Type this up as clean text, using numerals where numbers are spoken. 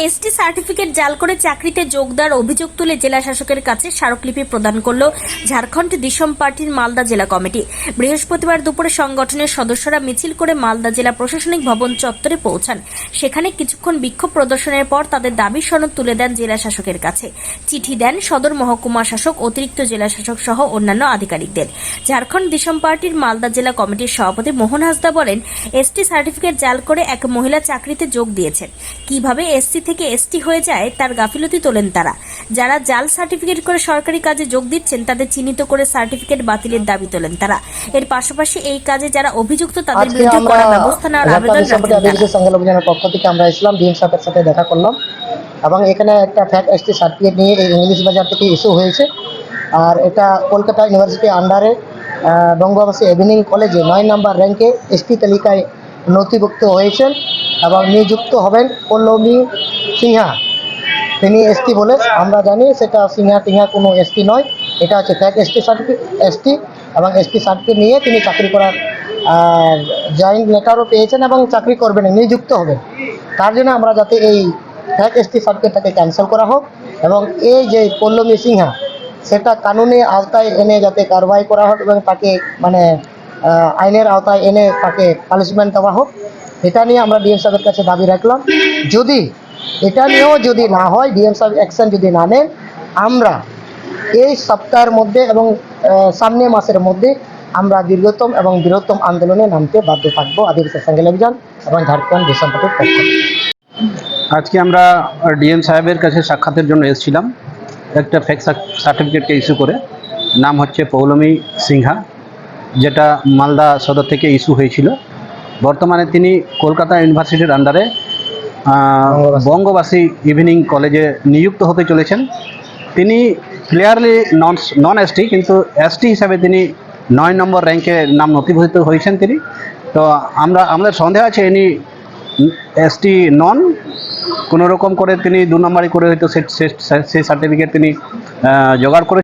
ST certificate জাল করে চাকরিতে যোগ দেওয়ার অভিযোগ তুলে জেলা শাসকের কাছে স্মারকলিপি প্রদান করল ঝাড়খণ্ড দিশম পার্টির মালদা জেলা কমিটি। বৃহস্পতিবার দুপুরে সংগঠনের সদস্যরা মিছিল করে মালদা জেলা প্রশাসনিক ভবন চত্বরে পৌঁছান। সেখানে কিছুক্ষণ বিক্ষোভ প্রদর্শনের পর তাদের দাবি সনদ তুলে দেন জেলা শাসকের কাছে। চিঠি দেন সদর মহকুমা শাসক, অতিরিক্ত জেলা শাসক সহ অন্যান্য আধিকারিকদের। ঝাড়খণ্ড দিশম পার্টির মালদা জেলা কমিটির সভাপতি মোহন হাসদা বলেন, এসটি সার্টিফিকেট জাল করে এক মহিলা চাকরিতে যোগ দিয়েছেন। কিভাবে এসসি থেকে এসটি হয়ে যায় তার গাফিলতি তোলেন তারা। যারা জাল সার্টিফিকেট করে সরকারি কাজে যোগ দিচ্ছেন তাদের চিহ্নিত করে সার্টিফিকেট বাতিলের দাবি তোলেন তারা। এর পাশাপাশি এই কাজে যারা অভিযুক্ত তাদের বিরুদ্ধে কড়া ব্যবস্থা নেওয়ার আবেদন রাখেন তারা। পক্ষ থেকে আমরা ইসলাম ডিএম সাহেবের সাথে দেখা করলাম এবং এখানে একটা ফ্যাক এসটি সার্টিফিকেট নিয়ে এই ইংলিশ বাজার থেকে ইস্যু হয়েছে। আর এটা কলকাতা ইউনিভার্সিটি আন্ডারে বঙ্গবাসী ইভিনিং কলেজে 9 নম্বর র্যাঙ্কে এসটি তালিকায় নথিভুক্ত হয়েছেন এবং নিযুক্ত হবেন পল্লবী সিনহা। তিনি এসটি বলে আমরা জানি, সেটা সিনহা টিনহা কোনো এসটি নয়, এটা হচ্ছে ফ্যাক এসটি সার্টিফিকেট এসটি এবং এসটি সার্টিফিকেট নিয়ে তিনি চাকরি করার জয়েন্ট লেটারও পেয়েছেন এবং চাকরি করবেন, নিযুক্ত হবেন। তার জন্য আমরা যাতে এই ফ্যাক এসটি সার্টিফিকেটটাকে ক্যান্সেল করা হোক এবং এই যে পল্লবী সিনহা সেটা কানুনে আওতায় এনে যাতে কারবাই করা হোক এবং তাকে আইনের আওতায় এনে তাকে পানিশমেন্ট দেওয়া হোক, এটা নিয়ে আমরা ডিএম সাহেবের কাছে দাবি রাখলাম। যদি এটা নিয়েও যদি না হয়, ডিএম সাহেব অ্যাকশন যদি না নেন, আমরা এই সপ্তাহের মধ্যে এবং সামনের মাসের মধ্যে আমরা দীর্ঘতম এবং বৃহত্তম আন্দোলনে নামতে বাধ্য থাকবো আদিবাসী সাঙ্গেল অভিযান এবং ঝাড়খণ্ড দিশম পার্টির পক্ষ থেকে। আজকে আমরা ডিএম সাহেবের কাছে সাক্ষাতের জন্য এসেছিলাম একটা ফেক সার্টিফিকেটকে ইস্যু করে। নাম হচ্ছে পৌলমী সিনহা, যেটা মালদা সদর থেকে ইস্যু হয়েছিল। বর্তমানে তিনি কলকাতা ইউনিভার্সিটির আন্ডারে বঙ্গবাসী ইভিনিং কলেজে নিযুক্ত হতে চলেছেন। তিনি ক্লিয়ারলি নন এসটি, কিন্তু এসটি হিসাবে তিনি 9 নম্বর র্যাঙ্কে নাম নথিভুক্ত হয়েছেন তিনি। তো আমাদের সন্দেহ আছে ইনি এসটি নন, কোনো রকম করে তিনি 2 নম্বরই করে হয়তো সেই সার্টিফিকেট তিনি জোগাড় করে